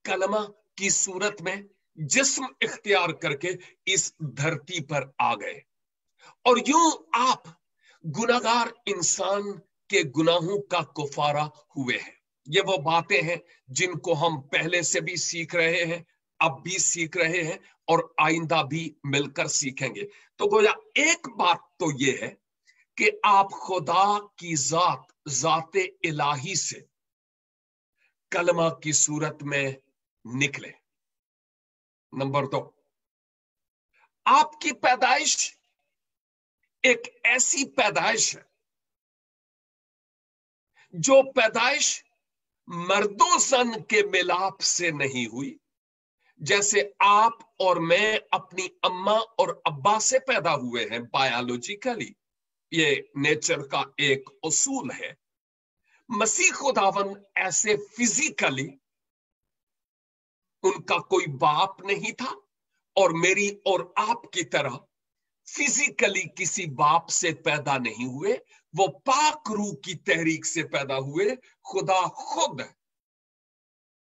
कलमा की सूरत में जिस्म इख्तियार करके इस धरती पर आ गए, और यूं आप गुनाहगार इंसान के गुनाहों का कुफारा हुए हैं। ये वो बातें हैं जिनको हम पहले से भी सीख रहे हैं, अब भी सीख रहे हैं और आइंदा भी मिलकर सीखेंगे। तो गोया एक बात तो ये है कि आप खुदा की जाते इलाही से कलमा की सूरत में निकले। नंबर 2, आपकी पैदाइश एक ऐसी पैदाइश है जो पैदाइश मर्दों सन के मिलाप से नहीं हुई। जैसे आप और मैं अपनी अम्मा और अब्बा से पैदा हुए हैं बायोलॉजिकली, ये नेचर का एक उसूल है। मसीह खुदावन ऐसे फिजिकली उनका कोई बाप नहीं था, और मेरी और आपकी तरह फिजिकली किसी बाप से पैदा नहीं हुए। वो पाक रूह की तहरीक से पैदा हुए। खुदा खुद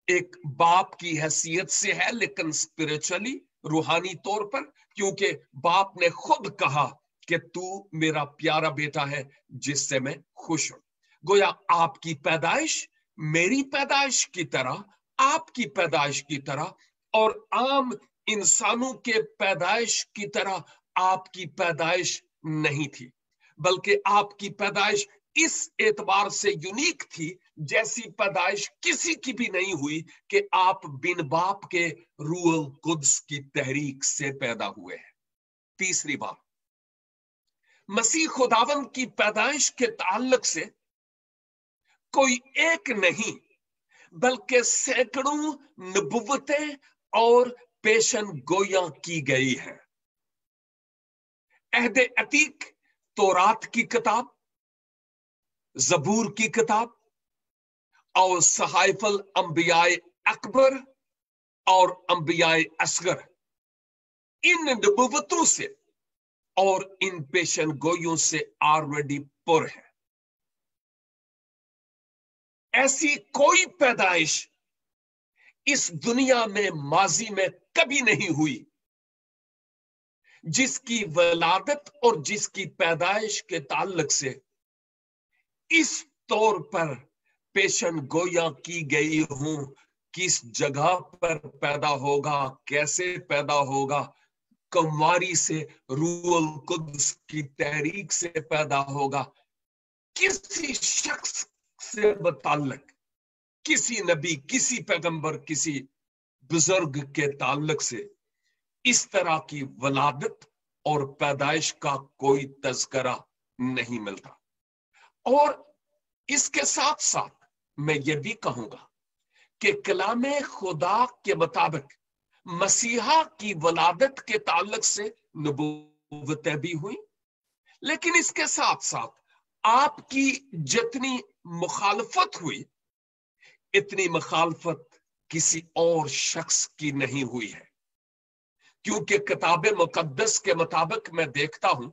एक बाप की हैसियत से है, लेकिन स्पिरिचुअली, रूहानी तौर पर, क्योंकि बाप ने खुद कहा कि तू मेरा प्यारा बेटा है जिससे मैं खुश हूं। गोया आपकी पैदाइश मेरी पैदाइश की तरह, आपकी पैदाइश की तरह, और आम इंसानों के पैदाइश की तरह आपकी पैदाइश नहीं थी, बल्कि आपकी पैदाइश इस एतबार से यूनिक थी जैसी पैदाइश किसी की भी नहीं हुई कि आप बिन बाप के रूह कुद्स की तहरीक से पैदा हुए हैं। तीसरी बात, मसीह खुदावन की पैदाइश के ताल्लुक से कोई एक नहीं बल्कि सैकड़ों नबुव्वतें और पेशन गोयां की गई है। अहद अतीक तौरात की किताब, ज़बूर की किताब और सहाइफल अंबियाए अकबर और अंबियाए असगर, इन नबुव्वतों से और इन पेशन गोयों से ऑलरेडी पुर है। ऐसी कोई पैदाइश इस दुनिया में माजी में कभी नहीं हुई जिसकी वलादत और जिसकी पैदाइश के ताल्लुक से इस तौर पर पेशन गोया की गई हूं, किस जगह पर पैदा होगा, कैसे पैदा होगा, कुंवारी से रूहुल कुद्स की तहरीक से पैदा होगा, किसी शख्स से मुताल्लिक, किसी नबी, किसी पैगंबर, किसी बुजुर्ग के ताल्लुक से इस तरह की वलादत और पैदाइश का कोई तज़किरा नहीं मिलता। और इसके साथ साथ मैं ये भी कहूंगा कि कलामे खुदा के मुताबिक मसीहा की वलादत के ताल्लुक से नबूवतें भी हुई, लेकिन इसके साथ साथ आपकी जितनी मुखालफत हुई, इतनी मुखालफत किसी और शख्स की नहीं हुई है। क्योंकि किताब मुकद्दस के मुताबिक मैं देखता हूं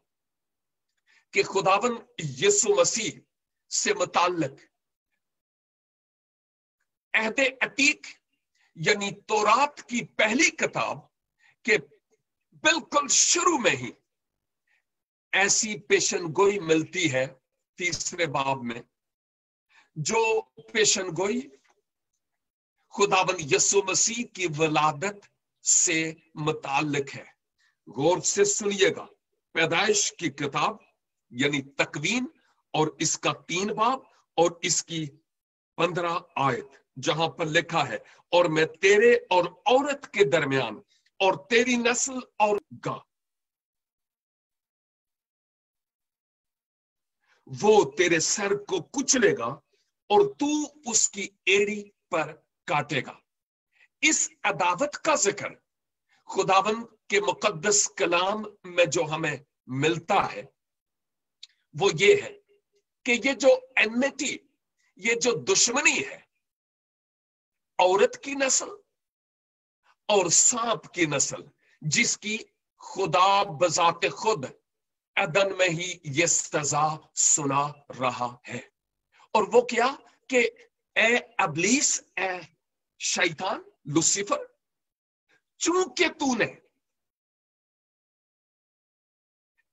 कि खुदावन यीशु मसीह से मुताल्लिक अहदे अतीक यानी तौरात की पहली किताब के बिल्कुल शुरू में ही ऐसी पेशनगोई मिलती है 3 बाब में, जो पेशनगोई खुदावन यीशु मसीह की वलादत से मुताल्लिक है। गौर से सुनिएगा, पैदाइश की किताब यानी तकवीन और इसका 3 बाब और इसकी 15 आयत, जहां पर लिखा है, और मैं तेरे और औरत के दरमियान और तेरी नस्ल और गा, वो तेरे सर को कुचलेगा और तू उसकी एड़ी पर काटेगा। इस अदावत का जिक्र खुदावन के मुकद्दस कलाम में जो हमें मिलता है वो ये है कि ये जो एनमिटी, ये जो दुश्मनी है औरत की नस्ल और सांप की नस्ल, जिसकी खुदा बजाते खुद अदन में ही ये सजा सुना रहा है। और वो क्या कि ए अबलीस, ए शैतान, लूसीफर, चूंकि तूने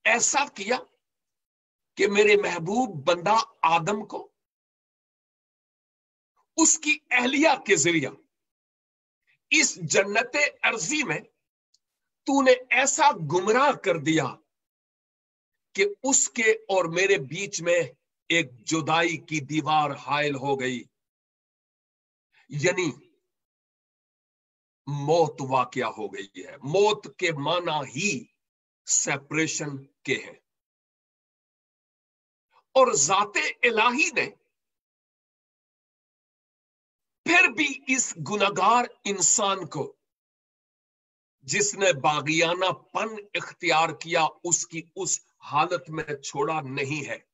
ऐसा किया कि मेरे महबूब बंदा आदम को उसकी अहलिया के जरिया इस जन्नते अर्जी में तूने ऐसा गुमराह कर दिया कि उसके और मेरे बीच में एक जुदाई की दीवार हायल हो गई, यानी मौत वाकया हो गई है। मौत के माना ही सेपरेशन के हैं। और जाते इलाही ने फिर भी इस गुनहगार इंसान को, जिसने बागियानापन इख्तियार किया, उसकी उस हालत में छोड़ा नहीं है।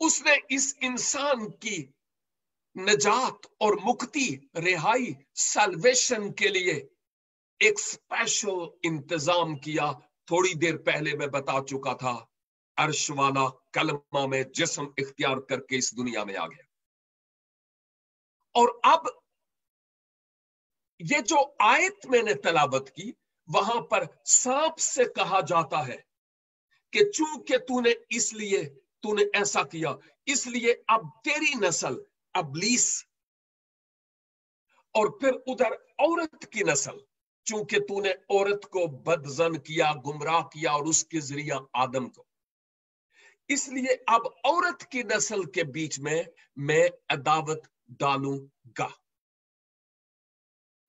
उसने इस इंसान की नजात और मुक्ति, रिहाई, सल्वेशन के लिए एक स्पेशल इंतजाम किया। थोड़ी देर पहले मैं बता चुका था, अर्श वाला कलमा में जिस्म इख्तियार करके इस दुनिया में आ गया। और अब ये जो आयत मैंने तलावत की, वहां पर सांप से कहा जाता है कि चूंकि तूने ऐसा किया, इसलिए अब तेरी नस्ल अबलीस, और फिर उधर औरत की नस्ल, चूंकि तूने औरत को बदजन किया, गुमराह किया, और उसके जरिया आदम को, इसलिए अब औरत की नस्ल के बीच में मैं अदावत डालूंगा।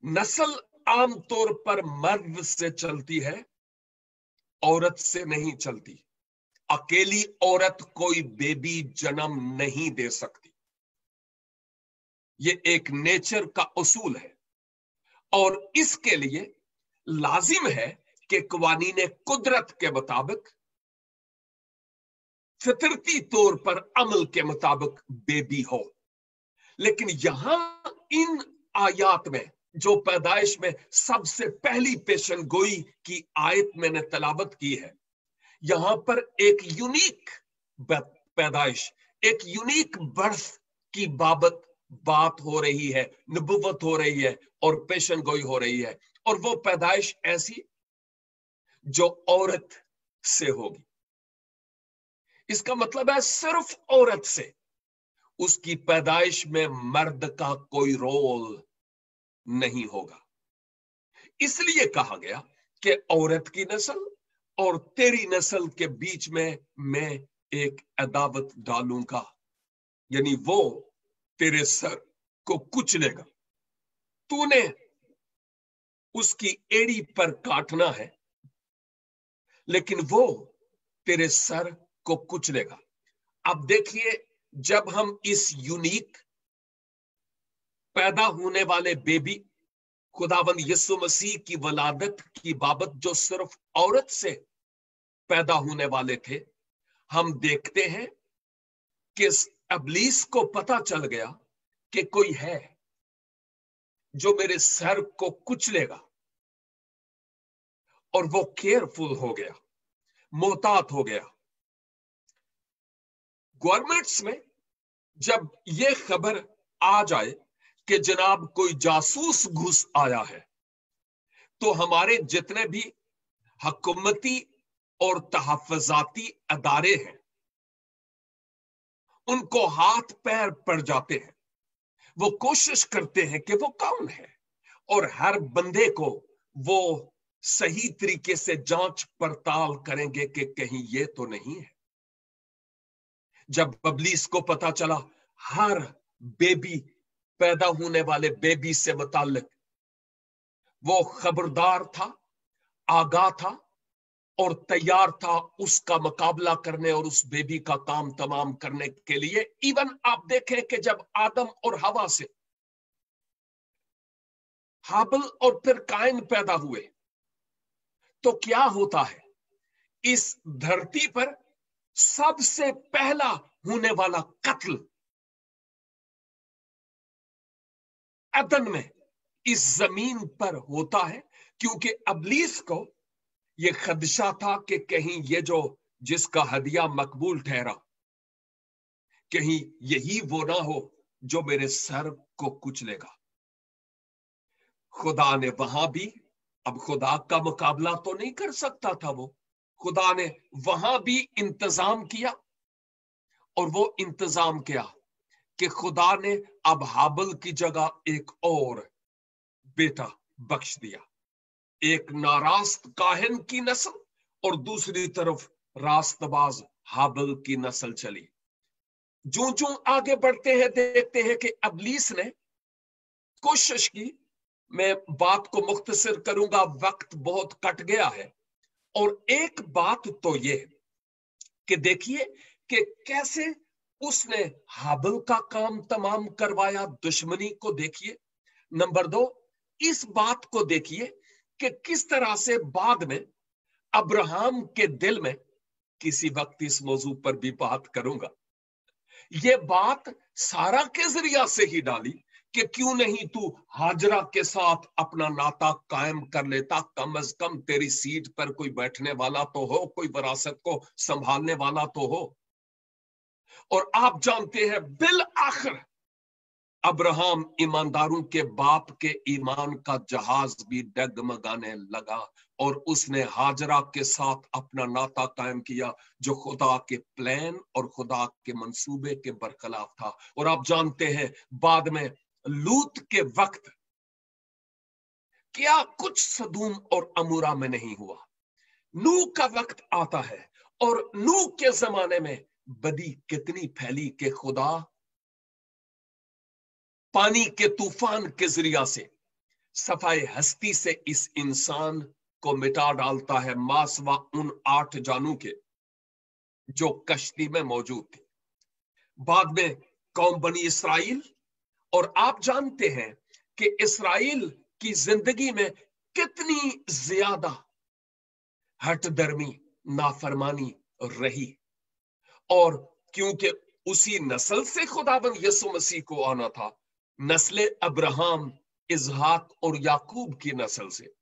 नस्ल आमतौर पर मर्द से चलती है, औरत से नहीं चलती। अकेली औरत कोई बेबी जन्म नहीं दे सकती, ये एक नेचर का उसूल है। और इसके लिए लाजिम है कि कवानीने कुदरत के मुताबिक, फितरती तौर पर अमल के मुताबिक बेबी हो। लेकिन यहां इन आयात में जो पैदाइश में सबसे पहली पेशन गोई की आयत मैंने तलावत की है, यहां पर एक यूनिक पैदाइश, एक यूनिक बर्थ की बाबत बात हो रही है, नबुव्वत हो रही है और पेशन गोई हो रही है। और वो पैदाइश ऐसी जो औरत से होगी। इसका मतलब है सिर्फ औरत से, उसकी पैदाइश में मर्द का कोई रोल नहीं होगा। इसलिए कहा गया कि औरत की नस्ल और तेरी नस्ल के बीच में मैं एक अदावत डालूंगा, यानी वो तेरे सर को कुचलेगा। तूने उसकी एड़ी पर काटना है, लेकिन वो तेरे सर को कुचलेगा। अब देखिए, जब हम इस यूनिक पैदा होने वाले बेबी खुदावंद यीशु मसीह की वलादत की बाबत, जो सिर्फ औरत से पैदा होने वाले थे, हम देखते हैं कि इब्लीस को पता चल गया कि कोई है जो मेरे सर को कुचलेगा, और वो केयरफुल हो गया, मोहतात हो गया। गवर्नमेंट्स में जब ये खबर आ जाए कि जनाब कोई जासूस घुस आया है, तो हमारे जितने भी हुकूमती और तहफ़्फ़ुज़ाती अदारे हैं, उनको हाथ पैर पड़ जाते हैं। वो कोशिश करते हैं कि वो कौन है, और हर बंदे को वो सही तरीके से जांच पड़ताल करेंगे कि कहीं ये तो नहीं है। जब इब्लीस को पता चला हर बेबी, पैदा होने वाले बेबी से मुताल्लिक, वो खबरदार था, आगाह था और तैयार था उसका मुकाबला करने और उस बेबी का काम तमाम करने के लिए। इवन आप देखें कि जब आदम और हवा से हाबिल और फिर कायन पैदा हुए, तो क्या होता है, इस धरती पर सबसे पहला होने वाला कत्ल अदन में इस जमीन पर होता है, क्योंकि इब्लीस को यह खदशा था कि कहीं ये जो जिसका हदिया मकबूल ठहरा, कहीं यही वो ना हो जो मेरे सर को कुचलेगा। खुदा ने वहां भी, अब खुदा का मुकाबला तो नहीं कर सकता था वो, खुदा ने वहां भी इंतजाम किया। और वो इंतजाम क्या कि खुदा ने अब हाबिल की जगह एक और बेटा बख्श दिया। एक नारास्त काहिन की नस्ल और दूसरी तरफ रास्तबाज हाबिल की नस्ल चली। जो जो आगे बढ़ते हैं देखते हैं कि इब्लीस ने कोशिश की। मैं बात को मुख्तसर करूंगा, वक्त बहुत कट गया है। और एक बात तो ये कि देखिए कि कैसे उसने हाबिल का काम तमाम करवाया, दुश्मनी को देखिए। नंबर 2, इस बात को देखिए कि किस तरह से बाद में अब्राहम के दिल में, किसी वक्त इस मौजू पर भी बात करूंगा, ये बात सारा के जरिया से ही डाली कि क्यों नहीं तू हाजरा के साथ अपना नाता कायम कर लेता, कम अज कम तेरी सीट पर कोई बैठने वाला तो हो, कोई विरासत को संभालने वाला तो हो। और आप जानते हैं बिल आखिर अब्राहम ईमानदारों के बाप के ईमान का जहाज भी डगमगाने लगा और उसने हाजरा के साथ अपना नाता कायम किया जो खुदा के प्लान और खुदा के मंसूबे के बरखिलाफ था। और आप जानते हैं बाद में लूत के वक्त क्या कुछ सदूम और अमूरा में नहीं हुआ। नूह का वक्त आता है और नूह के जमाने में बदी कितनी फैली कि खुदा पानी के तूफान के जरिया से सफाई हस्ती से इस इंसान को मिटा डालता है, मासवा उन 8 जानों के जो कश्ती में मौजूद थे। बाद में कौम बनी इसराइल, और आप जानते हैं कि इसराइल की जिंदगी में कितनी ज्यादा हठधर्मी, नाफरमानी रही। और क्योंकि उसी नस्ल से खुदाबंद यीशु मसीह को आना था, नस्ल अब्राहम, इजहाक और याकूब की नस्ल से,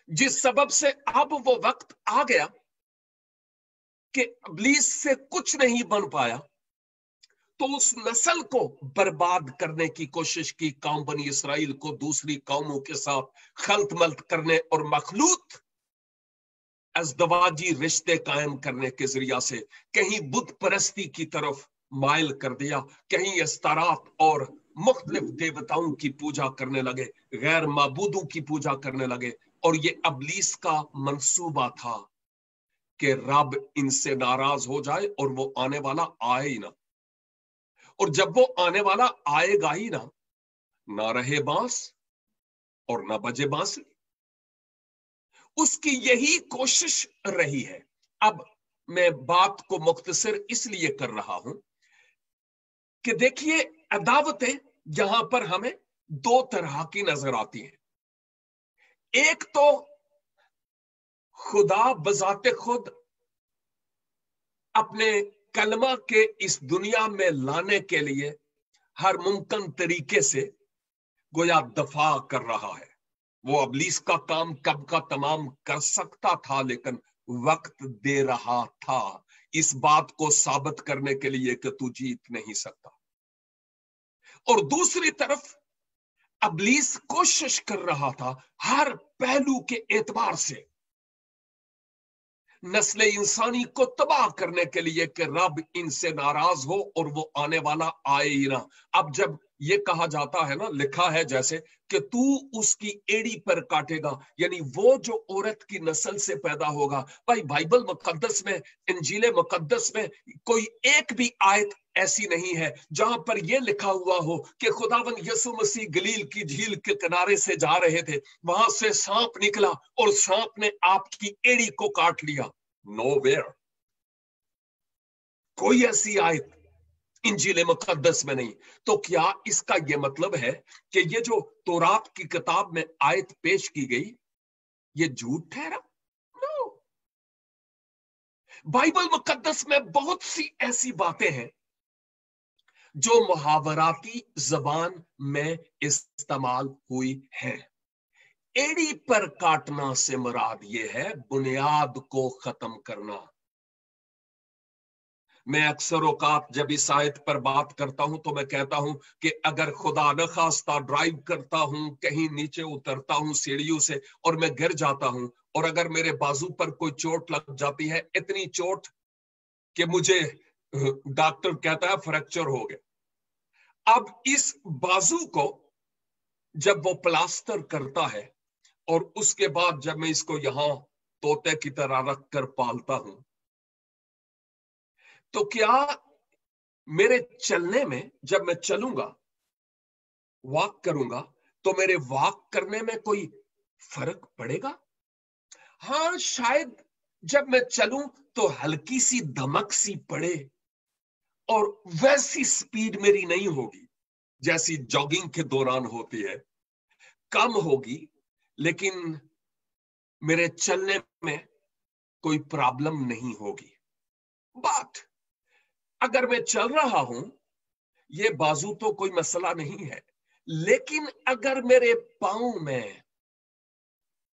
जिस सबब से अब वो वक्त आ गया कि इब्लीस से कुछ नहीं बन पाया, तो उस नस्ल को बर्बाद करने की कोशिश की कौम बनी इसराइल को दूसरी कौमों के साथ खल्त मल्त करने और मखलूत अज़दवाजी रिश्ते कायम करने के जरिया से कहीं बुत परस्ती की तरफ माइल कर दिया, कहीं इस्तारात और मुख्तलिफ देवताओं की पूजा करने लगे, गैर माबूदों की पूजा करने लगे। और ये इब्लीस का मंसूबा था कि रब इनसे नाराज हो जाए और वो आने वाला आए ही ना। और जब वो आने वाला आएगा ही ना रहे बांस और ना बजे बांसुरी। उसकी यही कोशिश रही है। अब मैं बात को मुख्तसर इसलिए कर रहा हूं कि देखिए अदावतें यहां पर हमें 2 तरह की नजर आती हैं। एक तो खुदा बजाते खुद अपने कलमा के इस दुनिया में लाने के लिए हर मुमकिन तरीके से गोया दफा कर रहा है। वो इब्लीस का काम कब का तमाम कर सकता था, लेकिन वक्त दे रहा था इस बात को साबित करने के लिए कि तू जीत नहीं सकता। और दूसरी तरफ इब्लीस कोशिश कर रहा था हर पहलू के एतबार से नस्ल इंसानी को तबाह करने के लिए कि रब इनसे नाराज हो और वो आने वाला आए ही ना। अब जब ये कहा जाता है ना, लिखा है जैसे कि तू उसकी एड़ी पर काटेगा, यानी वो जो औरत की नस्ल से पैदा होगा। भाई बाइबल मुकद्दस में, इंजील मुकद्दस में कोई एक भी आयत ऐसी नहीं है जहां पर यह लिखा हुआ हो कि खुदावंद यीशु मसीह गलील की झील के किनारे से जा रहे थे, वहां से सांप निकला और सांप ने आपकी एड़ी को काट लिया। नोवेयर कोई ऐसी आयत इंजील मुकद्दस में नहीं। तो क्या इसका यह मतलब है कि ये जो तौरात की किताब में आयत पेश की गई ये झूठ ठहरा? नो। बाइबल मुकद्दस में बहुत सी ऐसी बातें हैं जो मुहावराती जबान में इस्तेमाल हुई है। एड़ी पर काटना से मुराद ये है बुनियाद को खत्म करना। میں اکثر اوقات جب اس آیت پر بات کرتا ہوں تو میں کہتا ہوں کہ اگر خدا نخواستہ ڈرائیو کرتا ہوں، کہیں نیچے اترتا ہوں سیڑھیوں سے اور میں گر جاتا ہوں، اور اگر میرے بازو پر کوئی چوٹ لگ جاتی ہے، اتنی چوٹ کہ مجھے ڈاکٹر کہتا ہے فریکچر ہو گیا، اب اس بازو کو جب وہ پلاسٹر کرتا ہے اور اس کے بعد جب میں اس کو یہاں طوطے کی طرح رکھ کر پالتا ہوں، تو کیا میرے چلنے میں، جب میں چلوں گا، واک کروں گا، تو میرے واک کرنے میں کوئی فرق پڑے گا؟ ہاں شاید جب میں چلوں تو ہلکی سی دمک سی پڑے اور ویسی سپیڈ میری نہیں ہوگی جیسی جاگنگ کے دوران ہوتی ہے، کم ہوگی، لیکن میرے چلنے میں کوئی پرابلم نہیں ہوگی۔ بات اگر میں چل رہا ہوں، یہ بازو تو کوئی مسئلہ نہیں ہے، لیکن اگر میرے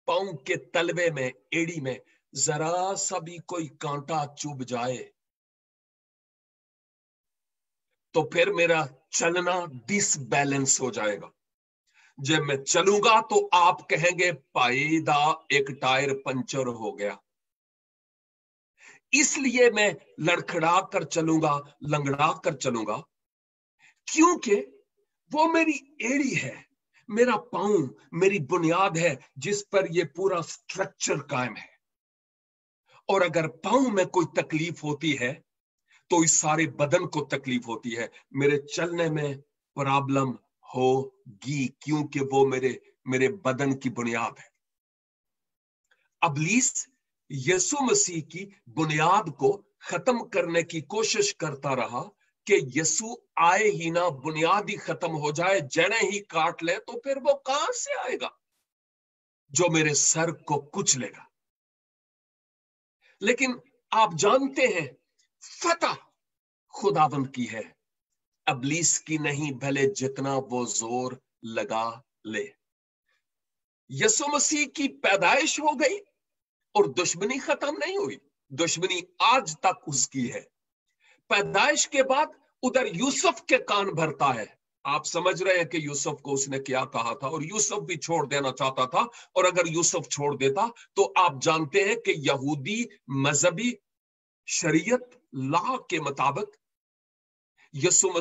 پاؤں کے تلوے میں، ایڑی میں ذرا سا بھی کوئی کانٹا چبھ جائے تو پھر میرا چلنا ڈس بیلنس ہو جائے گا۔ جب میں چلوں گا تو آپ کہیں گے پائیدہ ایک ٹائر پنچر ہو گیا، اس لیے میں لڑکھڑا کر چلوں گا، لنگڑا کر چلوں گا، کیونکہ وہ میری ایڑی ہے، میرا پاؤں میری بنیاد ہے جس پر یہ پورا سٹرکچر قائم ہے، اور اگر پاؤں میں کوئی تکلیف ہوتی ہے تو اس سارے بدن کو تکلیف ہوتی ہے، میرے چلنے میں پرابلم ہوگی، کیونکہ وہ میرے بدن کی بنیاد ہے۔ ابلیس یسوع مسیح کی بنیاد کو ختم کرنے کی کوشش کرتا رہا کہ یسوع آئے ہی نہ، بنیاد ہی ختم ہو جائے، جڑیں ہی کاٹ لے، تو پھر وہ کہاں سے آئے گا جو میرے سر کو کچلے گا؟ لیکن آپ جانتے ہیں فتح خداوند کی ہے، ابلیس کی نہیں، بھلے جتنا وہ زور لگا لے۔ یسوع مسیح کی پیدائش ہو گئی اور دشمنی ختم نہیں ہوئی، دشمنی آج تک اس کی ہے۔ پیدائش کے بعد ادھر یوسف کے کان بھرتا ہے، آپ سمجھ رہے ہیں کہ یوسف کو اس نے کیا کہا تھا، اور یوسف بھی چھوڑ دینا چاہتا تھا، اور اگر یوسف چھوڑ دیتا تو آپ جانتے ہیں کہ یہودی مذہبی شریعت لا کے مطابق یسوع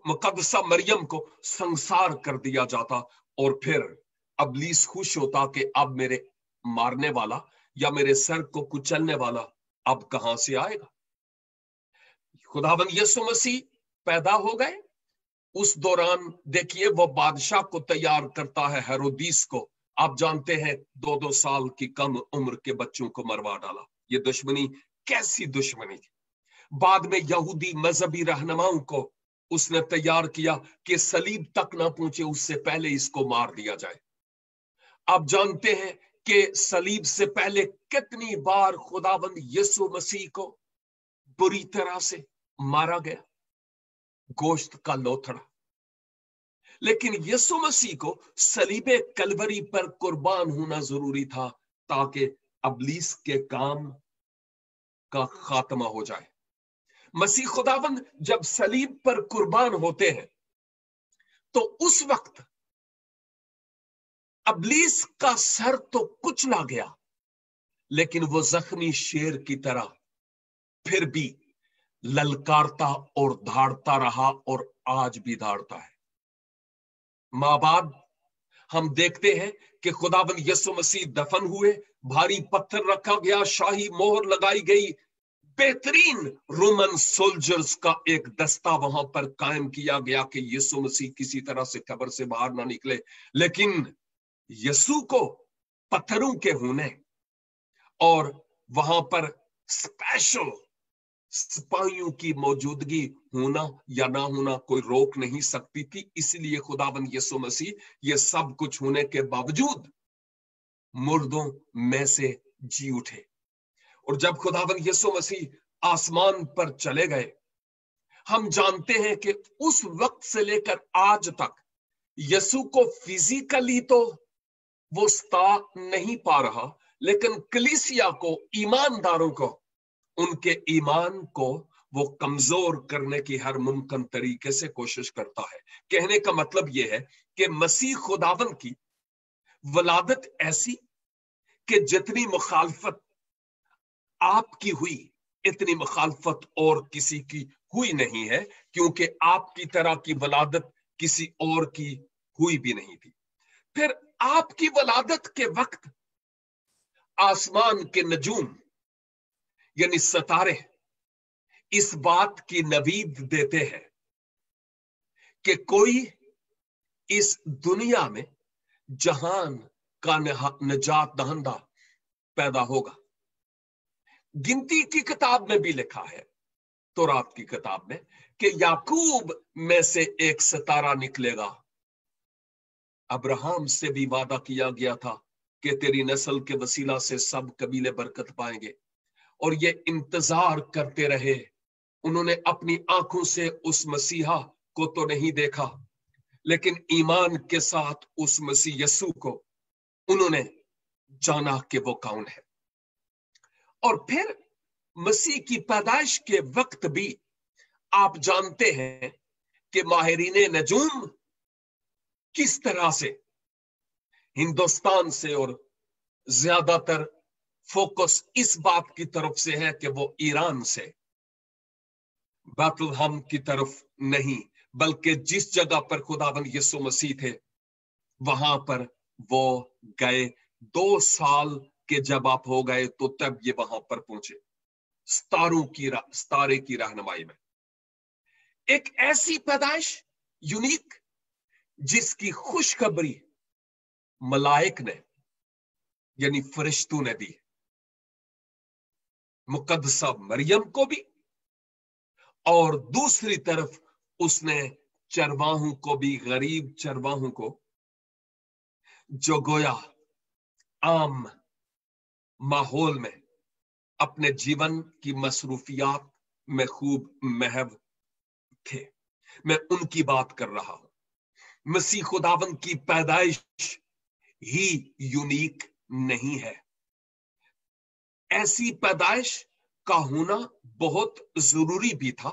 مقدسہ مریم کو سنسار کر دیا جاتا، اور پھر ابلیس خوش ہوتا کہ اب میرے مارنے والا یا میرے سر کو کچلنے والا اب کہاں سے آئے گا؟ خداوند یسوع مسیح پیدا ہو گئے، اس دوران دیکھیے وہ بادشاہ کو تیار کرتا ہے، ہیرودیس کو، آپ جانتے ہیں 2 سال کی کم عمر کے بچوں کو مروا ڈالا۔ یہ دشمنی کیسی دشمنی تھی! بعد میں یہودی مذہبی رہنماؤں کو اس نے تیار کیا کہ صلیب تک نہ پہنچے اس سے پہلے اس کو مار دیا جائے۔ آپ جانتے ہیں کہ صلیب سے پہلے کتنی بار خداوند یسوع مسیح کو بری طرح سے مارا گیا، گوشت کا لوتھڑا، لیکن یسوع مسیح کو صلیب کلوری پر قربان ہونا ضروری تھا تاکہ ابلیس کے کام کا خاتمہ ہو جائے۔ مسیح خداوند جب صلیب پر قربان ہوتے ہیں تو اس وقت ابلیس کا سر تو کچلا گیا، لیکن وہ زخمی شیر کی طرح پھر بھی للکارتا اور دھاڑتا رہا، اور آج بھی دھاڑتا ہے۔ ماں بعد ہم دیکھتے ہیں کہ خداوند یسوع مسیح دفن ہوئے، بھاری پتھر رکھا گیا، شاہی مہر لگائی گئی، بہترین رومن سولجرز کا ایک دستہ وہاں پر قائم کیا گیا کہ یسوع مسیح کسی طرح سے قبر سے باہر نہ نکلے، لیکن یسوع کو پتھروں کے ہونے اور وہاں پر اسپیشل سپاہیوں کی موجودگی ہونا یا نہ ہونا کوئی روک نہیں سکتی تھی، اس لیے خداوند یسوع مسیح یہ سب کچھ ہونے کے باوجود مردوں میں سے جی اٹھے۔ اور جب خداوند یسوع مسیح آسمان پر چلے گئے، ہم جانتے ہیں کہ اس وقت سے لے کر آج تک یسوع کو فزیکلی تو وہ ستا نہیں پا رہا، لیکن کلیسیا کو، ایمانداروں کو उनके ईमान को वो कमजोर करने की हर मुमकिन तरीके से कोशिश करता है। कहने का मतलब यह है कि मसीह खुदावन की वलादत ऐसी कि जितनी मुखालफत आपकी हुई इतनी मुखालफत और किसी की हुई नहीं है, क्योंकि आपकी तरह की वलादत किसी और की हुई भी नहीं थी। फिर आपकी वलादत के वक्त आसमान के नजूम यानी सितारे इस बात की नवीद देते हैं कि कोई इस दुनिया में जहान का निजात दहंदा पैदा होगा। गिनती की किताब में भी लिखा है, तौरात की किताब में, कि याकूब में से एक सितारा निकलेगा। अब्राहम से भी वादा किया गया था कि तेरी नस्ल के वसीला से सब कबीले बरकत पाएंगे, और ये इंतजार करते रहे। उन्होंने अपनी आंखों से उस मसीहा को तो नहीं देखा, लेकिन ईमान के साथ उस मसीह यस्सु को उन्होंने जाना कि वो कौन है। और फिर मसीह की पैदाइश के वक्त भी आप जानते हैं कि माहिरीने नजूम किस तरह से हिंदुस्तान से, और ज्यादातर फोकस इस बात की तरफ से है कि वो ईरान से, बैतलहम की तरफ नहीं, बल्कि जिस जगह पर खुदावंद यीशु मसीह थे वहां पर वो गए। 2 साल के जब आप हो गए तो तब ये वहां पर पहुंचे, सितारे की रहनुमाई में। एक ऐसी पैदाइश यूनिक जिसकी खुशखबरी मलाइक ने यानी फरिश्तों ने दी, मुकद्दसा मरियम को भी, और दूसरी तरफ उसने चरवाहों को भी, गरीब चरवाहों को, जो गोया आम माहौल में अपने जीवन की मसरूफियात में खूब महव थे। मैं उनकी बात कर रहा हूं। मसीह खुदावन की पैदाइश ही यूनिक नहीं है, ऐसी पैदाइश का होना बहुत जरूरी भी था,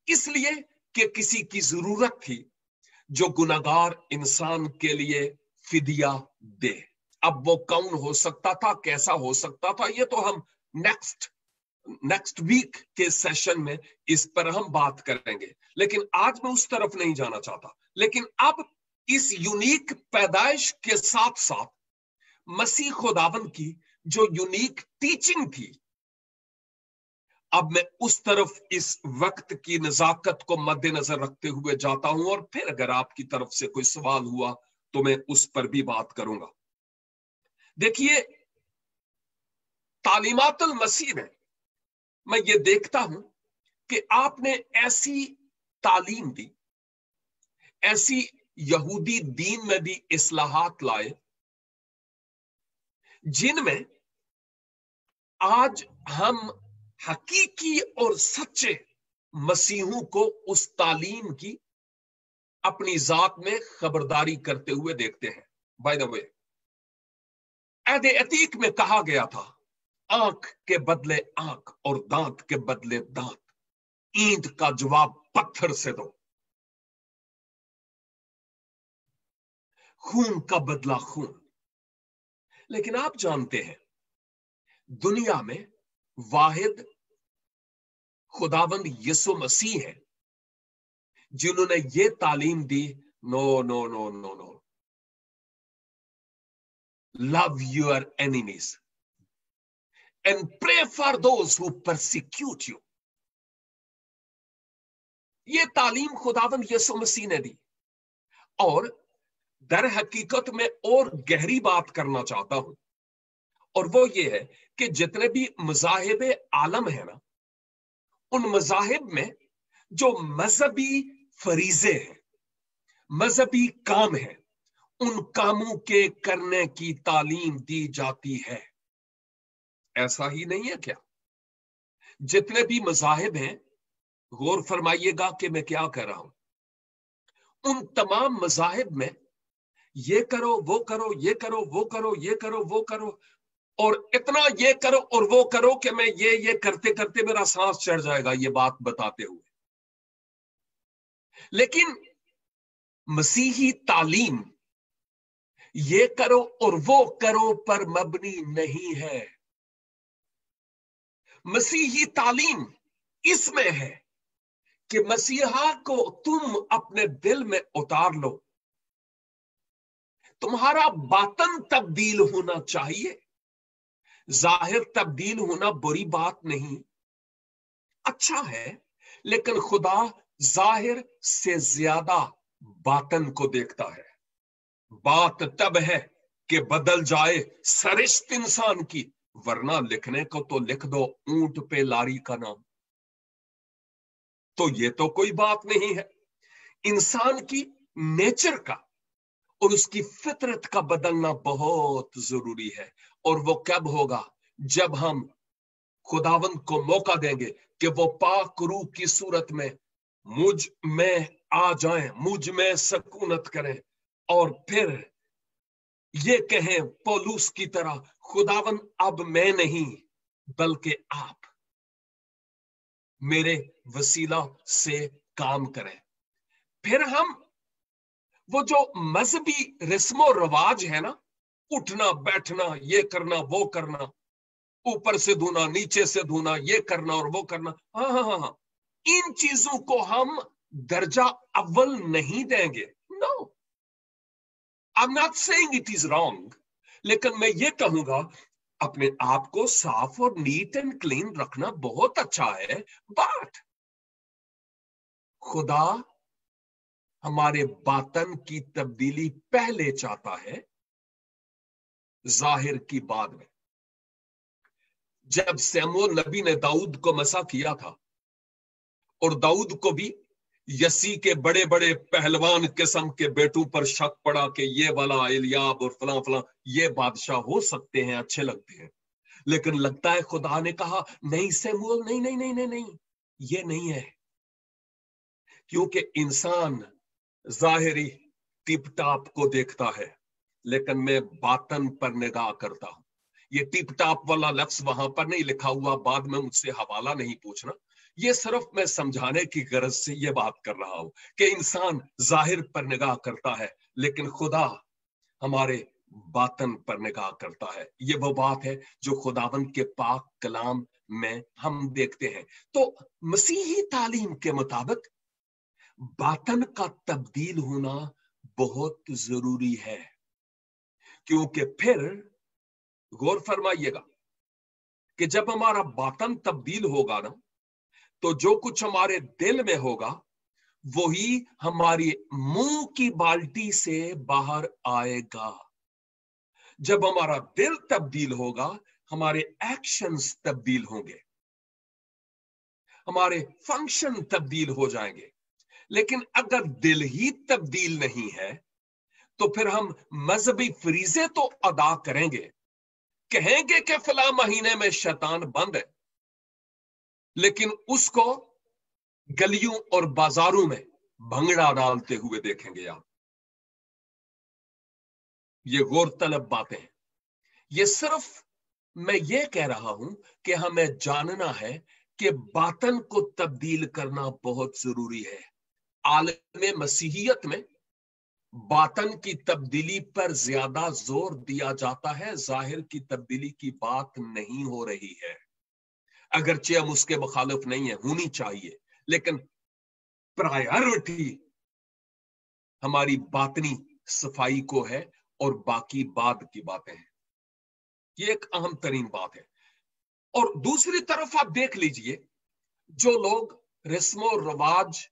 इसलिए कि किसी की जरूरत थी जो गुनाहगार इंसान के लिए फिदिया दे। अब वो कौन हो सकता था, कैसा हो सकता था, ये तो हम नेक्स्ट वीक के सेशन में इस पर हम बात करेंगे, लेकिन आज मैं उस तरफ नहीं जाना चाहता। लेकिन अब इस यूनिक पैदाइश के साथ साथ मसीह खुदावन की जो यूनिक टीचिंग थी, अब मैं उस तरफ इस वक्त की नजाकत को मद्देनजर रखते हुए जाता हूं, और फिर अगर आपकी तरफ से कोई सवाल हुआ तो मैं उस पर भी बात करूंगा। देखिए, तालीमातुल मसीह में मैं ये देखता हूं कि आपने ऐसी तालीम दी, ऐसी यहूदी दीन में भी इस्लाहात लाए जिनमें आज हम हकीकी और सच्चे मसीहों को उस तालीम की अपनी जात में खबरदारी करते हुए देखते हैं। बाय द वे, अहद अतीक में कहा गया था, आंख के बदले आंख और दांत के बदले दांत, ईंट का जवाब पत्थर से दो, खून का बदला खून। लेकिन आप जानते हैं दुनिया में वाहिद खुदावंद यीशु मसीह है जिन्होंने ये तालीम दी, no no no no no, love your enemies and pray for those who persecute you. ये तालीम खुदावंद यीशु मसीह ने दी। और दर हकीकत में और गहरी बात करना चाहता हूं, और वो ये है कि जितने भी मज़ाहिब आलम है ना, उन मज़ाहिब में जो मजहबी फरीजे हैं, मजहबी काम है, उन कामों के करने की तालीम दी जाती है। ऐसा ही नहीं है क्या? जितने भी मज़ाहिब हैं, गौर फरमाइएगा कि मैं क्या कह रहा हूं, उन तमाम मज़ाहिब में ये करो वो करो, ये करो वो करो, ये करो वो करो, और इतना ये करो और वो करो कि मैं ये करते करते मेरा सांस चढ़ जाएगा ये बात बताते हुए। लेकिन मसीही तालीम ये करो और वो करो पर मबनी नहीं है। मसीही तालीम इसमें है कि मसीहा को तुम अपने दिल में उतार लो। तुम्हारा बातन तब्दील होना चाहिए। जाहिर तब्दील होना बुरी बात नहीं, अच्छा है, लेकिन खुदा जाहिर से ज्यादा बातन को देखता है। बात तब है कि बदल जाए सरिश्त इंसान की, वरना लिखने को तो लिख दो ऊंट पे लारी का नाम। तो ये तो कोई बात नहीं है। इंसान की नेचर का और उसकी फितरत का बदलना बहुत जरूरी है। और वो कब होगा? जब हम खुदावंद को मौका देंगे कि वो पाक रूह की सूरत में मुझ में आ जाएं, मुझ में सकूनत करें, और फिर ये कहें पौलुस की तरह, खुदावंद अब मैं नहीं बल्कि आप मेरे वसीला से काम करें। फिर हम वो जो मजहबी रस्मो रिवाज है ना, उठना बैठना, ये करना वो करना, ऊपर से धोना नीचे से धोना, ये करना और वो करना, हाँ, इन चीजों को हम दर्जा अव्वल नहीं देंगे। No, I am not saying it is wrong, लेकिन मैं ये कहूंगा अपने आप को साफ और नीट एंड क्लीन रखना बहुत अच्छा है, बट खुदा हमारे बातन की तब्दीली पहले चाहता है, जाहिर की बाद में। जब सैमुअल नबी ने दाऊद को मसा किया था और दाऊद को भी यसी के बड़े बड़े पहलवान किस्म के बेटों पर शक पड़ा कि ये वाला एलियाब और फलां फलां ये बादशाह हो सकते हैं, अच्छे लगते हैं, लेकिन लगता है खुदा ने कहा नहीं सैमुअल, नहीं नहीं नहीं नहीं नहीं, ये नहीं है। क्योंकि इंसान जाहिरी टिप टाप को देखता है, लेकिन मैं बातन पर निगाह करता हूं। ये टिप टाप वाला लफ्ज वहां पर नहीं लिखा हुआ, बाद में मुझसे हवाला नहीं पूछना। ये सिर्फ मैं समझाने की गरज से ये बात कर रहा हूं कि इंसान जाहिर पर निगाह करता है, लेकिन खुदा हमारे बातन पर निगाह करता है। ये वो बात है जो खुदावंद के पाक कलाम में हम देखते हैं। तो मसीही तालीम के मुताबिक बातन का तब्दील होना बहुत जरूरी है, क्योंकि फिर गौर फरमाइएगा कि जब हमारा बातन तब्दील होगा ना, तो जो कुछ हमारे दिल में होगा वही हमारी मुंह की बाल्टी से बाहर आएगा। जब हमारा दिल तब्दील होगा, हमारे एक्शंस तब्दील होंगे, हमारे फंक्शन तब्दील हो जाएंगे। लेकिन अगर दिल ही तब्दील नहीं है, तो फिर हम मजहबी फरीजे तो अदा करेंगे, कहेंगे कि फला महीने में शैतान बंद है, लेकिन उसको गलियों और बाजारों में भंगड़ा डालते हुए देखेंगे आप। ये गौर तलब बातें हैं। ये सिर्फ मैं ये कह रहा हूं कि हमें जानना है कि बातन को तब्दील करना बहुत जरूरी है। आलम मसीहियत में बातन की तब्दीली पर ज्यादा जोर दिया जाता है, जाहिर की तब्दीली की बात नहीं हो रही है। अगरचे हम उसके मुखालिफ नहीं है, होनी चाहिए, लेकिन प्रायोरिटी हमारी बातनी सफाई को है और बाकी बाद की बातें हैं। ये एक अहम तरीन बात है। और दूसरी तरफ आप देख लीजिए, जो लोग रस्मो रिवाज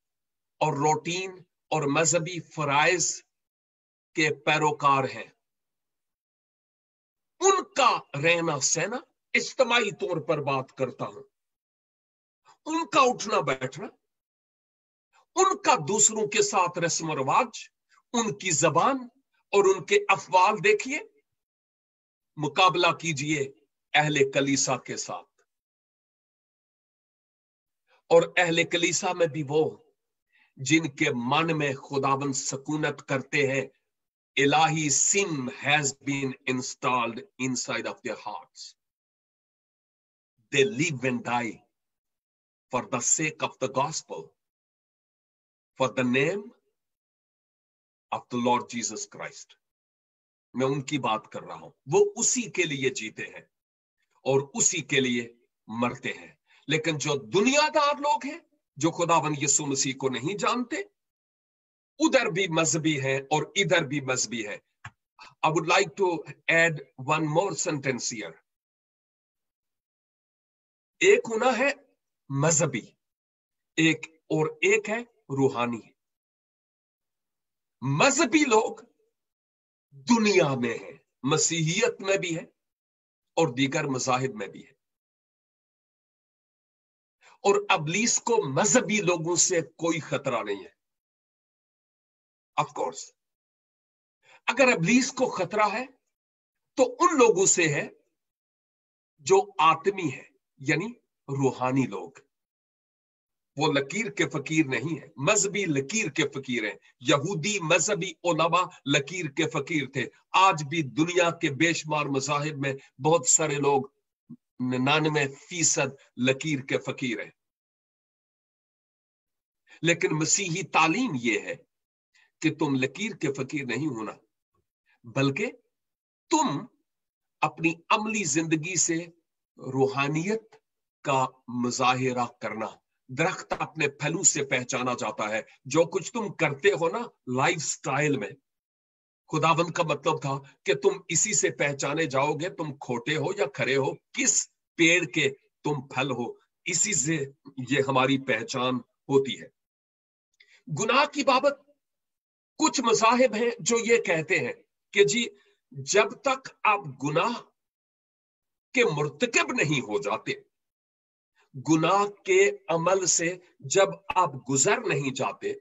और रूटीन और मजहबी फराइज के पैरोकार हैं, उनका रहना सहना, इज्तिमाई तौर पर बात करता हूं, उनका उठना बैठना, उनका दूसरों के साथ रस्म रिवाज, उनकी जबान और उनके अफवाल देखिए, मुकाबला कीजिए अहले कलीसा के साथ। और अहले कलीसा में भी वो जिनके मन में खुदावंद सकूनत करते हैं, Ilahi sin has been installed inside of their hearts. They live and die for the sake of the gospel, for the name of the Lord Jesus Christ. मैं उनकी बात कर रहा हूं, वो उसी के लिए जीते हैं और उसी के लिए मरते हैं। लेकिन जो दुनियादार लोग हैं, जो खुदावंद यीशु मसीह को नहीं जानते, उधर भी मजहबी हैं और इधर भी मजहबी हैं। I would like to add one more sentence here. एक होना है मजहबी, एक है रूहानी। मजहबी लोग दुनिया में है, मसीहियत में भी है और दीगर मज़ाहिब में भी है, और अबलीस को मजहबी लोगों से कोई खतरा नहीं है। ऑफ कोर्स अगर अबलीस को खतरा है तो उन लोगों से है जो आत्मी है, यानी रूहानी लोग। वो लकीर के फकीर नहीं है, मजहबी लकीर के फकीर हैं। यहूदी मजहबी उलमा लकीर के फकीर थे। आज भी दुनिया के बेशुमार मज़ाहिब में बहुत सारे लोग 99% लकीर के फकीर हैं। लेकिन मसीही तालीम यह है कि तुम लकीर के फकीर नहीं होना, बल्कि तुम अपनी अमली जिंदगी से रूहानियत का मुजाहिरा करना। दरख्त अपने फलों से पहचाना जाता है। जो कुछ तुम करते हो ना लाइफ स्टाइल में, खुदावंद का मतलब था कि तुम इसी से पहचाने जाओगे तुम खोटे हो या खरे हो, किस पेड़ के तुम फल हो, इसी से ये हमारी पहचान होती है। गुनाह की बाबत कुछ मज़ाहिब हैं जो ये कहते हैं कि जी जब तक आप गुनाह के मुर्तकिब नहीं हो जाते, गुनाह के अमल से जब आप गुजर नहीं जाते,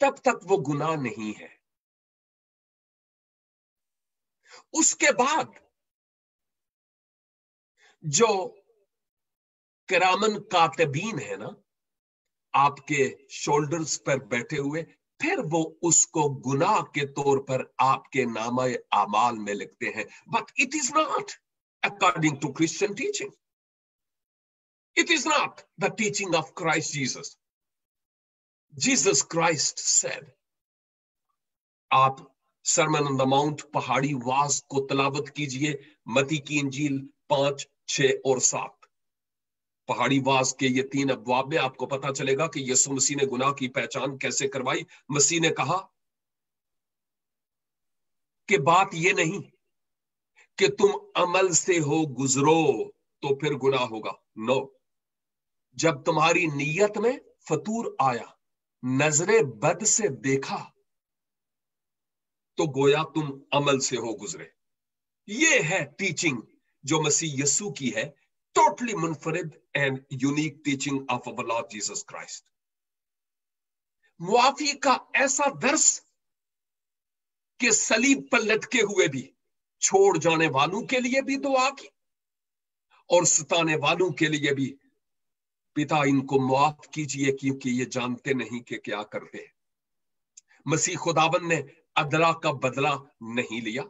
तब तक वो गुनाह नहीं है। उसके बाद जो किरामन कातिबीन है ना, आपके शोल्डर्स पर बैठे हुए, फिर वो उसको गुनाह के तौर पर आपके नामे आमाल में लिखते हैं। But it is not according to Christian teaching. It is not the teaching of Christ Jesus. Jesus Christ said, आप सरमन ऑन द माउंट पहाड़ी वाज को तलावत कीजिए, मती की इंजील 5, 6 और 7। पहाड़ी वाज के ये 3 अबवाब में आपको पता चलेगा कि यीशु मसीह ने गुनाह की पहचान कैसे करवाई। मसीह ने कहा कि बात ये नहीं कि तुम अमल से हो गुजरो तो फिर गुनाह होगा। नो, जब तुम्हारी नीयत में फतूर आया, नजरे बद से देखा, तो गोया तुम अमल से हो गुजरे। ये है टीचिंग जो मसीह यीशु की है, टोटली मुनफरिद and unique teaching of our Lord Jesus Christ. मुआफी का ऐसा दर्स कि सलीब पर लटके हुए भी छोड़ जाने वालों के लिए भी दुआ की और सताने वालों के लिए भी, पिता इनको मुआफ कीजिए क्योंकि ये जानते नहीं कि क्या करते हैं। मसीह खुदावन ने अदला का बदला नहीं लिया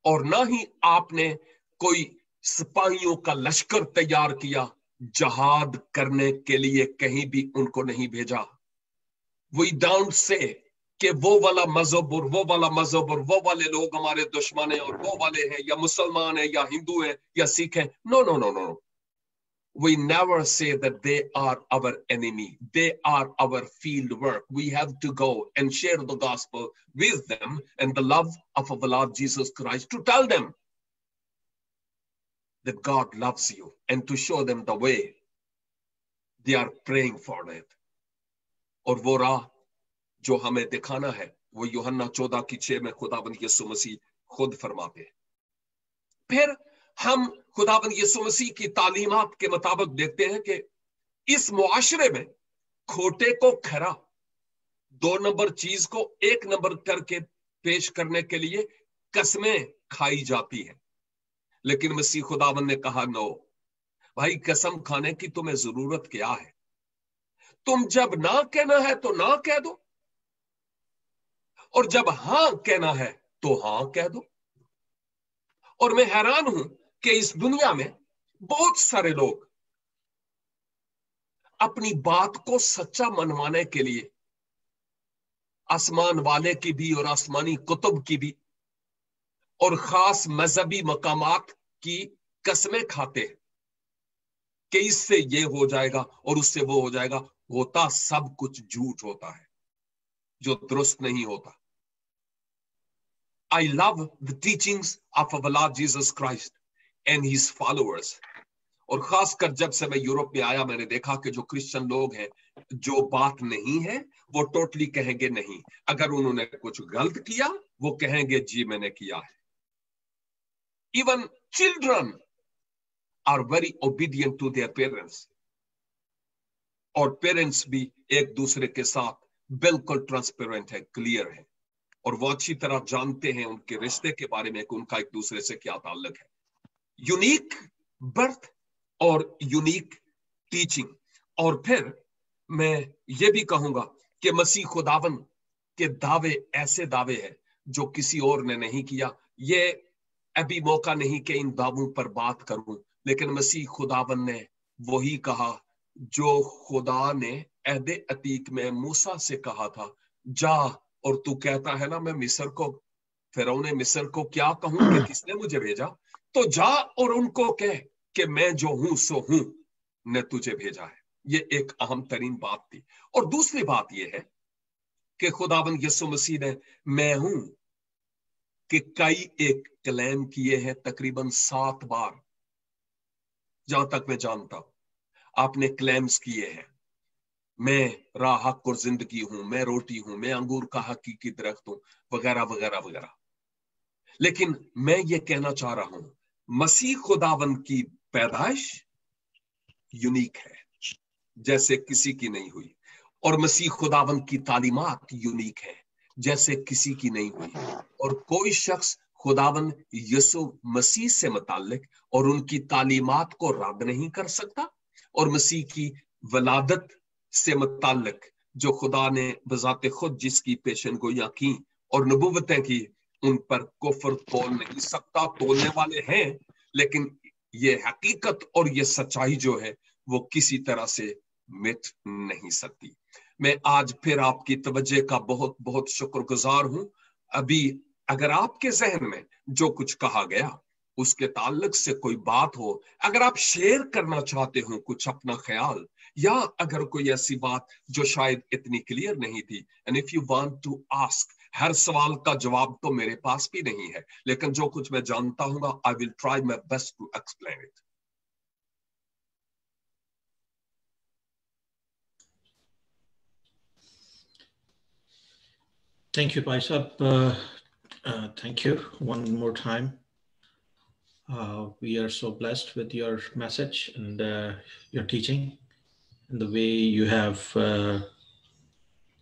और ना ही आपने कोई सिपाहियों का लश्कर तैयार किया, जहाद करने के लिए कहीं भी उनको नहीं भेजा। वी डोंट से कि वो वाला मजहब और वो वाला मजहब और वो वाले लोग हमारे दुश्मन हैं और वो वाले हैं, या मुसलमान हैं या हिंदू हैं या सिख हैं। No no no no, we never say that they are our enemy. They are our field work. We have to go and share the gospel with them and the love of our Lord Jesus Christ, to tell them that God loves you and to show them the way. They are praying for it. और वो राह जो हमें दिखाना है वो यूहन्ना 14:6 में खुदावंद यीशु मसीह खुद फरमाते हैं। फिर हम खुदावंद यीशु मसीह की तालीमात के मुताबिक देखते हैं कि इस मुआशरे में खोटे को खरा, 2 नंबर चीज को 1 नंबर करके पेश करने के लिए कसमें खाई जाती है। लेकिन मसीह खुदावंद ने कहा, नो भाई, कसम खाने की तुम्हें जरूरत क्या है? तुम जब ना कहना है तो ना कह दो, और जब हां कहना है तो हां कह दो। और मैं हैरान हूं कि इस दुनिया में बहुत सारे लोग अपनी बात को सच्चा मनवाने के लिए आसमान वाले की भी और आसमानी कुतुब की भी और खास मजहबी मकामात की कसमें खाते हैं कि इससे ये हो जाएगा और उससे वो हो जाएगा। होता सब कुछ झूठ होता है जो दुरुस्त नहीं होता। I love the teachings of our Lord Jesus Christ and his followers. और खासकर जब से मैं यूरोप में आया, मैंने देखा कि जो क्रिश्चियन लोग हैं, जो बात नहीं है वो टोटली कहेंगे नहीं। अगर उन्होंने कुछ गलत किया वो कहेंगे जी मैंने किया है। Even children are very obedient to their parents. और पेरेंट्स भी एक दूसरे के साथ बिल्कुल ट्रांसपेरेंट है, क्लियर है, और वो अच्छी तरह जानते हैं उनके रिश्ते के बारे में कि उनका एक दूसरे से क्या ताल्लुक है। यूनिक बर्थ और यूनिक टीचिंग। और फिर मैं ये भी कहूंगा कि मसीह खुदावन के दावे ऐसे दावे हैं जो किसी और ने नहीं किया। ये अभी मौका नहीं कि इन दावों पर बात करूं, लेकिन मसीह खुदावन ने वही कहा जो खुदा ने अहद अतीक में मूसा से कहा था, जा और तू कहता है ना मैं मिस्र को, फिरौन ने मिस्र को क्या कहूं कि किसने मुझे भेजा, तो जा और उनको कह कि मैं जो हूं सो हूं, ने तुझे भेजा है। ये एक अहम तरीन बात थी। और दूसरी बात यह है कि खुदाबंद यीशु मसीह ने मैं हूं कि कई एक क्लेम किए हैं, तकरीबन 7 बार जहां तक मैं जानता हूं आपने क्लेम्स किए हैं। मैं राह हक और जिंदगी हूं, मैं रोटी हूं, मैं अंगूर का हकीकी दरख्त हूं, वगैरह वगैरह वगैरह। लेकिन मैं ये कहना चाह रहा हूं मसीह खुदावंद की पैदाइश यूनिक है, जैसे किसी की नहीं हुई। और मसीह खुदावंद की तालीमात यूनिक है, जैसे किसी की नहीं हुई। और कोई शख्स खुदावंद यीशु मसीह से मुताल्लिक और उनकी तालीमात को रद्द नहीं कर सकता। और मसीह की वलादत से मुताल्लिक जो खुदा ने बजाते खुद जिसकी पेशनगोइयां की और नबूवतें की, उन पर कुफ्र तोल नहीं सकता। तोलने वाले हैं, लेकिन ये हकीकत और ये सच्चाई जो है वो किसी तरह से मिट नहीं सकती। मैं आज फिर आपकी तवज्जो का बहुत बहुत शुक्रगुजार हूं। अभी अगर आपके जहन में जो कुछ कहा गया उसके ताल्लुक से कोई बात हो, अगर आप शेयर करना चाहते हो कुछ अपना ख्याल, या अगर कोई ऐसी बात जो शायद इतनी क्लियर नहीं थी, and if you want to ask, हर सवाल का जवाब तो मेरे पास भी नहीं है, लेकिन जो कुछ मैं जानता हूं I will try my best to explain it. Thank you, Bhai Sahab. Thank you one more time. We are so blessed with your message and your teaching and the way you have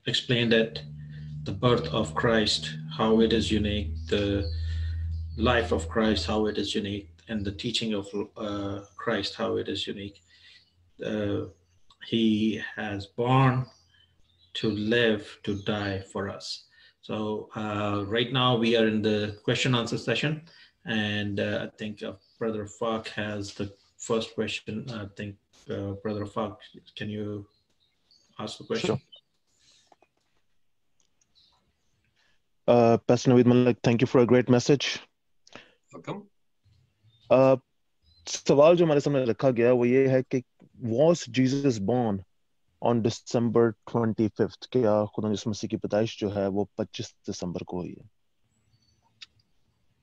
explained it, the birth of Christ, how it is unique, the life of Christ, how it is unique, and the teaching of Christ, how it is unique. He has born to live, to die for us. So right now we are in the question answer session, and I think Brother Falk has the first question. I think Brother Falk, can you ask the question? Sure. Pastor Naveed Malik, thank you for a great message. Welcome. सवाल जो हमारे सामने रखा गया वो ये है कि was Jesus born on December 25th? क्या खुदा यीशु मसीह की पैदाइश जो है वो 25 दिसंबर को हुई है?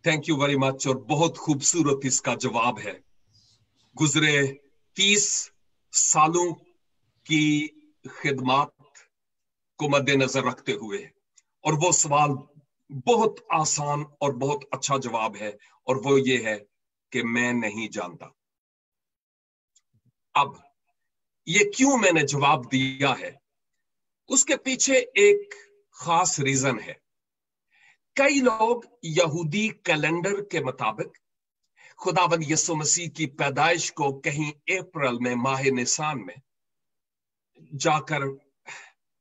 Thank you very much. और बहुत खूबसूरत इसका जवाब है। गुजरे 30 सालों की खिदमत को मद्देनजर रखते हुए, और वो सवाल बहुत आसान और बहुत अच्छा जवाब है, और वो ये है कि मैं नहीं जानता। अब ये क्यों मैंने जवाब दिया है, उसके पीछे एक खास रीजन है। कई लोग यहूदी कैलेंडर के मुताबिक खुदावंद यीशु मसीह की पैदाइश को कहीं अप्रैल में, माह निसान में जाकर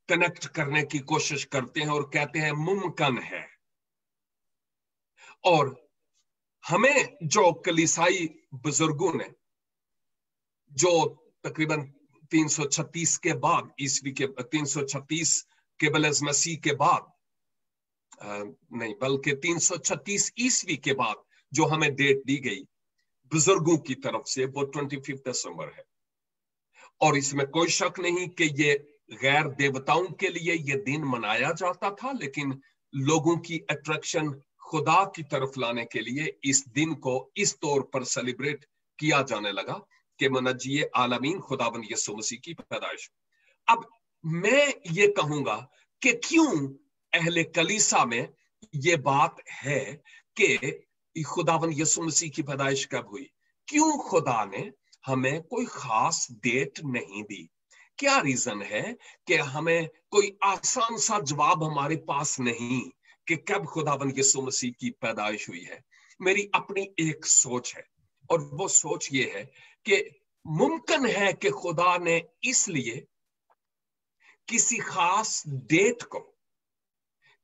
कनेक्ट करने की कोशिश करते हैं और कहते हैं मुमकिन है। और हमें जो कलीसाई बुजुर्गों ने, जो तकरीबन 336 के बाद, ईस्वी के 336 केबल मसीह के बाद, नहीं बल्कि 336 ईस्वी के बाद जो हमें डेट दी गई बुजुर्गों की तरफ से, वो 25 दिसंबर है। और इसमें कोई शक नहीं कि ये गैर देवताओं के लिए ये दिन मनाया जाता था, लेकिन लोगों की अट्रैक्शन खुदा की तरफ लाने के लिए इस दिन को इस तौर पर सेलिब्रेट किया जाने लगा कि मुनज्जी आलमीन खुदावंद यीशु मसीह की पैदाइश। अब मैं ये कहूंगा कि क्यों अहले कलीसा में ये बात है कि खुदावंद यीशु मसीह की पैदाइश कब हुई, क्यों खुदा ने हमें कोई खास डेट नहीं दी। क्या रीजन है कि हमें कोई आसान सा जवाब हमारे पास नहीं कि कब खुदावंद यीशु मसीह की पैदाइश हुई है। मेरी अपनी एक सोच है, और वो सोच ये है कि मुमकिन है कि खुदा ने इसलिए किसी खास डेट को,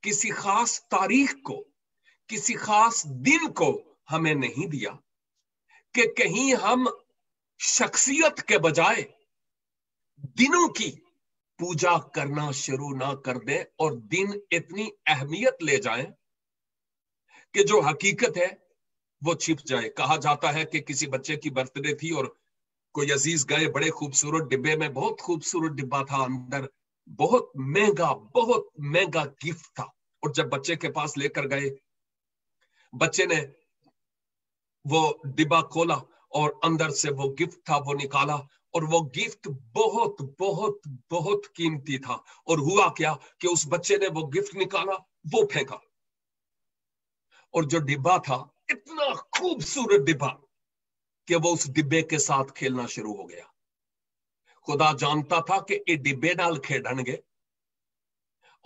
किसी खास तारीख को, किसी खास दिन को हमें नहीं दिया कि कहीं हम शख्सियत के बजाय दिनों की पूजा करना शुरू ना कर दें और दिन इतनी अहमियत ले जाएं कि जो हकीकत है वो छिप जाए। कहा जाता है कि किसी बच्चे की बर्थडे थी और कोई अजीज गए, बड़े खूबसूरत डिब्बे में, बहुत खूबसूरत डिब्बा था, अंदर बहुत महंगा गिफ्ट था, और जब बच्चे के पास लेकर गए, बच्चे ने वो डिब्बा खोला और अंदर से वो गिफ्ट था वो निकाला, और वो गिफ्ट बहुत बहुत बहुत कीमती था। और हुआ क्या कि उस बच्चे ने वो गिफ्ट निकाला, वो फेंका, और जो डिब्बा था इतना खूबसूरत डिब्बा कि वो उस डिब्बे के साथ खेलना शुरू हो गया। खुदा जानता था कि ये डिब्बे नाल खेडणगे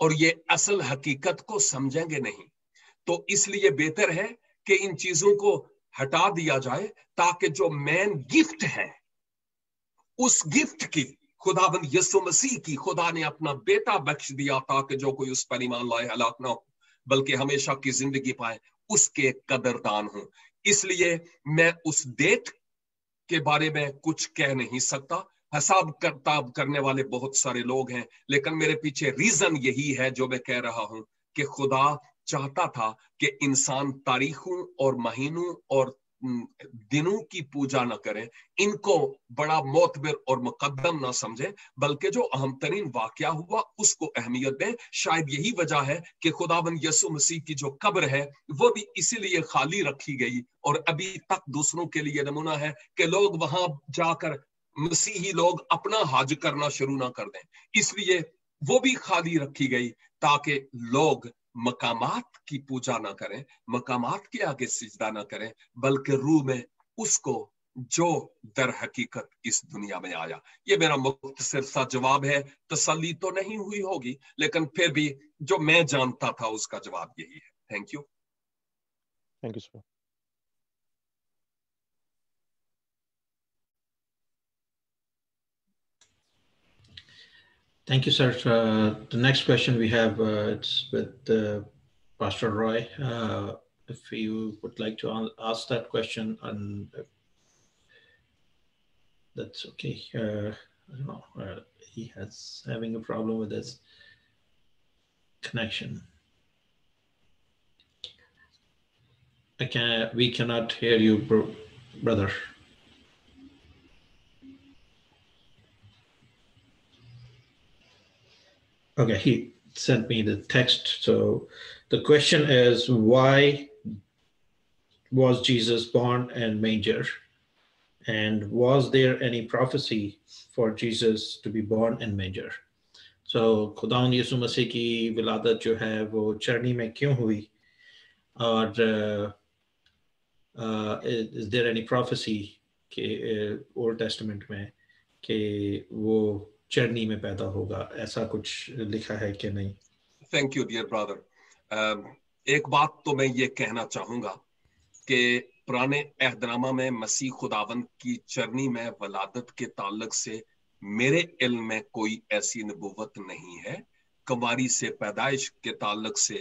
और ये असल हकीकत को समझेंगे नहीं, तो इसलिए बेहतर है कि इन चीजों को हटा दिया जाए ताकि जो मेन गिफ्ट है, उस गिफ्ट की, खुदावंद यीशु मसीह की, खुदा ने अपना बेटा बख्श दिया ताकि जो कोई उस पर ईमान लाए हलाक ना हो बल्कि हमेशा की जिंदगी पाए, उसके कदरदान हूं। इसलिए मैं उस डेट के बारे में कुछ कह नहीं सकता। हिसाब किताब करने वाले बहुत सारे लोग हैं, लेकिन मेरे पीछे रीजन यही है जो मैं कह रहा हूं कि खुदा चाहता था कि इंसान तारीखों और महीनों और दिनों की पूजा न करें, इनको बड़ा मोतबर और मुकद्दम ना समझे, बल्कि जो अहम तरीन वाकया हुआ उसको अहमियत दें। शायद यही वजह है कि खुदावंद यीशु मसीह की जो कब्र है वो भी इसीलिए खाली रखी गई, और अभी तक दूसरों के लिए नमूना है कि लोग वहां जाकर, मसीही लोग, अपना हज करना शुरू ना कर दें, इसलिए वो भी खाली रखी गई ताकि लोग मकामात की पूजा ना करें, मकामात के आगे सिजदा ना करें, बल्कि रूह में उसको जो दर हकीकत इस दुनिया में आया। ये मेरा मुख्तसर सा जवाब है, तसल्ली तो नहीं हुई होगी, लेकिन फिर भी जो मैं जानता था उसका जवाब यही है। Thank you. Thank you sir. Thank you, sir. The next question we have, it's with Pastor Roy. If you would like to ask that question, and that's okay. I don't know. He has having a problem with his connection. We cannot hear you, brother. Okay, he sent me the text. So the question is, why was Jesus born in manger? And was there any prophecy for Jesus to be born in manger? So खुदावंद यीशु मसीह की विलादत जो है वो चरनी में क्यों हुई? और is there any prophecy के Old Testament में कि वो चरनी में पैदा होगा, ऐसा कुछ लिखा है कि नहीं? Thank you dear brother. एक बात तो मैं ये कहना चाहूंगा कि पुराने अहदनामा में मसीह खुदावंद की चरनी में वलादत के ताल्लुक से मेरे इल्म में कोई ऐसी नबूवत नहीं है। कुमारी से पैदाइश के ताल्लुक से,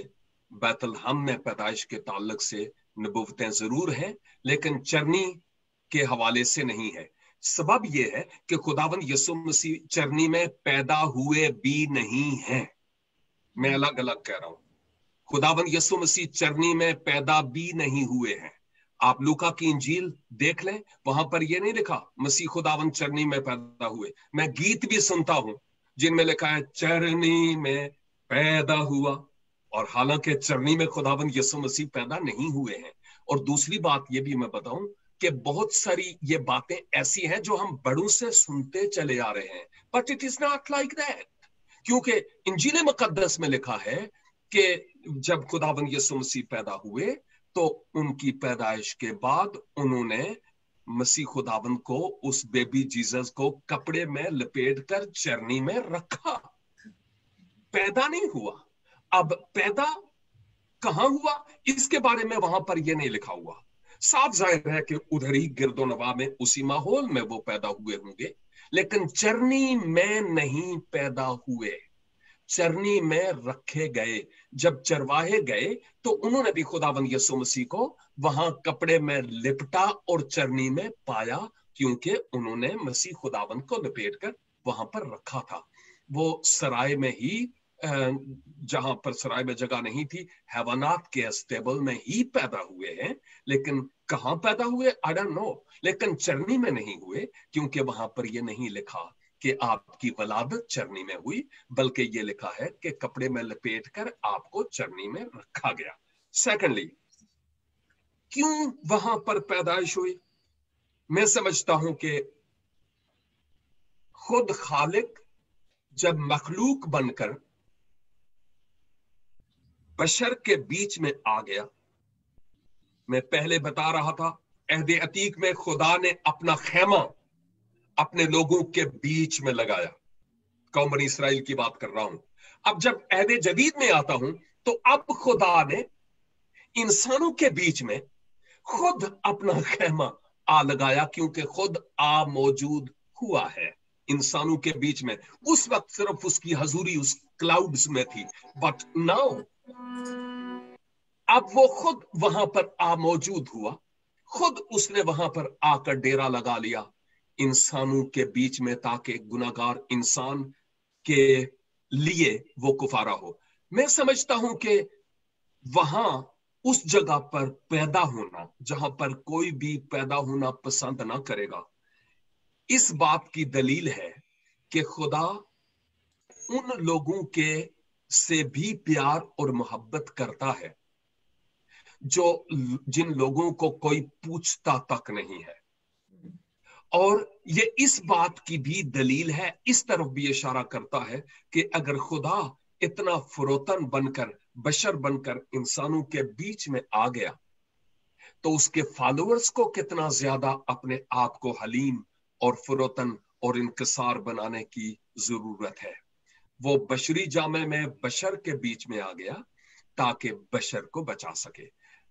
बैतलहम में पैदाइश के ताल्लुक से नबूवतें जरूर हैं, लेकिन चरनी के हवाले से नहीं है। सबब यह है कि खुदावंद यीशु मसीह चरनी में पैदा हुए भी नहीं हैं। मैं अलग अलग कह रहा हूं, खुदावंद यीशु मसीह चरनी में पैदा भी नहीं हुए हैं। आप लूका की इंजील देख लें, वहां पर यह नहीं लिखा मसीह खुदावंद चरनी में पैदा हुए। मैं गीत भी सुनता हूं जिनमें लिखा है चरनी में पैदा हुआ, और हालांकि चरनी में खुदावंद यीशु मसीह पैदा नहीं हुए हैं। और दूसरी बात यह भी मैं बताऊं कि बहुत सारी ये बातें ऐसी हैं जो हम बड़ों से सुनते चले आ रहे हैं, but it is not like that. क्योंकि इंजील मुकद्दस में लिखा है कि जब खुदावंद यीशु मसीह पैदा हुए तो उनकी पैदाइश के बाद उन्होंने मसीह खुदावंद को, उस बेबी जीसस को कपड़े में लपेटकर चरनी में रखा, पैदा नहीं हुआ। अब पैदा कहां हुआ इसके बारे में वहां पर यह नहीं लिखा हुआ। साफ जाहिर है कि उधर ही गिरदोनवा में, उसी माहौल में वो पैदा हुए होंगे, लेकिन चरनी में नहीं पैदा हुए, चरनी में रखे गए। जब चरवाहे गए तो उन्होंने भी खुदावंद यीशु मसीह को वहां कपड़े में लिपटा और चरनी में पाया, क्योंकि उन्होंने मसीह खुदावंद को लपेटकर वहां पर रखा था। वो सराय में ही, जहां पर सराय में जगह नहीं थी, हैवानात के स्टेबल में ही पैदा हुए हैं। लेकिन कहां पैदा हुए आई डोंट नो, लेकिन चरनी में नहीं हुए, क्योंकि वहां पर यह नहीं लिखा कि आपकी वलादत चरनी में हुई, बल्कि ये लिखा है कि कपड़े में लपेटकर आपको चरनी में रखा गया। सेकंडली, क्यों वहां पर पैदाइश हुई? मैं समझता हूं कि खुद खालिक जब मखलूक बनकर बशर के बीच में आ गया, मैं पहले बता रहा था अहद अतीक में खुदा ने अपना खेमा अपने लोगों के बीच में लगाया, कौम बनी इसराइल की बात कर रहा हूं। अब जब अहद जदीद में आता हूं तो अब खुदा ने इंसानों के बीच में खुद अपना खेमा आ लगाया, क्योंकि खुद आ मौजूद हुआ है इंसानों के बीच में। उस वक्त सिर्फ उसकी हजूरी उस क्लाउड्स में थी, बट नाउ अब वो खुद वहां पर आ मौजूद हुआ, खुद उसने वहां पर आकर डेरा लगा लिया इंसानों के बीच में, ताकि गुनाहगार इंसान के लिए वो कुफारा हो। मैं समझता हूं कि वहां उस जगह पर पैदा होना जहां पर कोई भी पैदा होना पसंद ना करेगा, इस बात की दलील है कि खुदा उन लोगों के से भी प्यार और मोहब्बत करता है जो जिन लोगों को कोई पूछता तक नहीं है। और ये इस बात की भी दलील है, इस तरफ भी इशारा करता है कि अगर खुदा इतना फरोतन बनकर, बशर बनकर इंसानों के बीच में आ गया, तो उसके फॉलोअर्स को कितना ज्यादा अपने आप को हलीम और फरोतन और इंकसार बनाने की जरूरत है। वो बशरी जामे में बशर के बीच में आ गया ताकि बशर को बचा सके।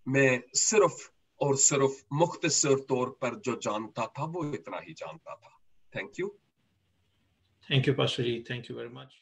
मैं सिर्फ और सिर्फ मुख्तसर तौर पर जो जानता था वो इतना ही जानता था। Thank you. Thank you, Pastor Ji. Thank you very much.